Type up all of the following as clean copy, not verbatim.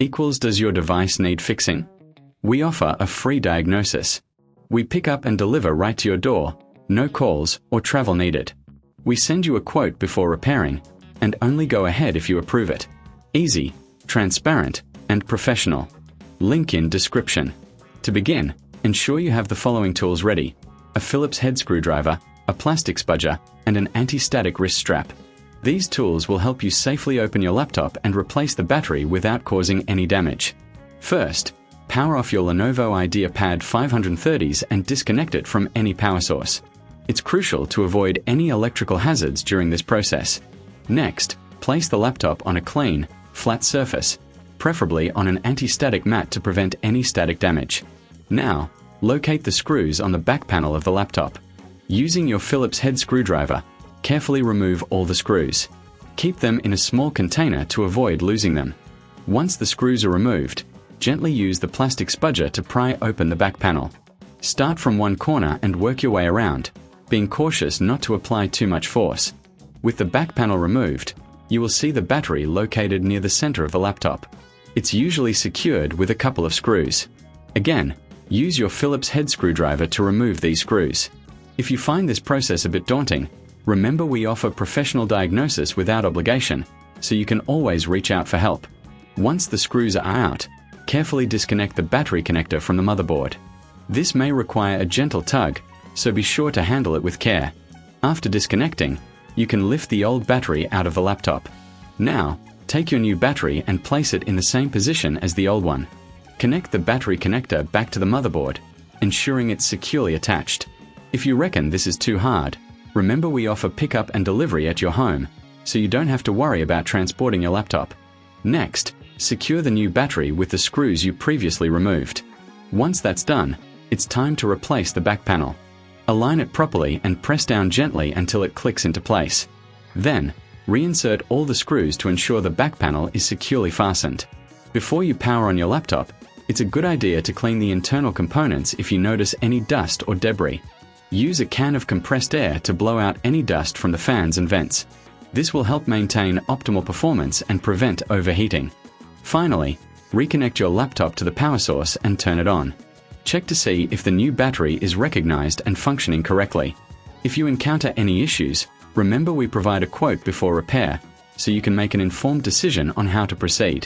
equals does your device need fixing? We offer a free diagnosis. We pick up and deliver right to your door, no calls or travel needed. We send you a quote before repairing, and only go ahead if you approve it. Easy, transparent, and professional. Link in description. To begin, ensure you have the following tools ready: a Phillips head screwdriver, a plastic spudger, and an anti-static wrist strap. These tools will help you safely open your laptop and replace the battery without causing any damage. First, power off your Lenovo IdeaPad 530s and disconnect it from any power source. It's crucial to avoid any electrical hazards during this process. Next, place the laptop on a clean, flat surface, preferably on an anti-static mat to prevent any static damage. Now, locate the screws on the back panel of the laptop. Using your Phillips head screwdriver, carefully remove all the screws. Keep them in a small container to avoid losing them. Once the screws are removed, gently use the plastic spudger to pry open the back panel. Start from one corner and work your way around, being cautious not to apply too much force. With the back panel removed, you will see the battery located near the center of the laptop. It's usually secured with a couple of screws. Again, use your Phillips head screwdriver to remove these screws. If you find this process a bit daunting, remember we offer professional diagnosis without obligation, so you can always reach out for help. Once the screws are out, carefully disconnect the battery connector from the motherboard. This may require a gentle tug, so be sure to handle it with care. After disconnecting, you can lift the old battery out of the laptop. Now, take your new battery and place it in the same position as the old one. Connect the battery connector back to the motherboard, ensuring it's securely attached. If you reckon this is too hard, remember we offer pickup and delivery at your home, so you don't have to worry about transporting your laptop. Next, secure the new battery with the screws you previously removed. Once that's done, it's time to replace the back panel. Align it properly and press down gently until it clicks into place. Then, reinsert all the screws to ensure the back panel is securely fastened. Before you power on your laptop, it's a good idea to clean the internal components if you notice any dust or debris. Use a can of compressed air to blow out any dust from the fans and vents. This will help maintain optimal performance and prevent overheating. Finally, reconnect your laptop to the power source and turn it on. Check to see if the new battery is recognized and functioning correctly. If you encounter any issues, remember we provide a quote before repair, so you can make an informed decision on how to proceed.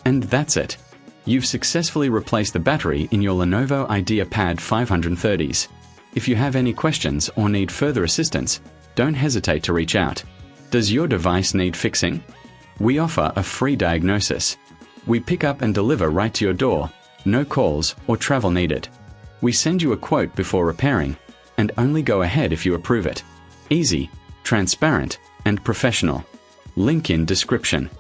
And that's it. You've successfully replaced the battery in your Lenovo IdeaPad 530s. If you have any questions or need further assistance, don't hesitate to reach out. Does your device need fixing? We offer a free diagnosis. We pick up and deliver right to your door, no calls or travel needed. We send you a quote before repairing, and only go ahead if you approve it. Easy, transparent, and professional. Link in description.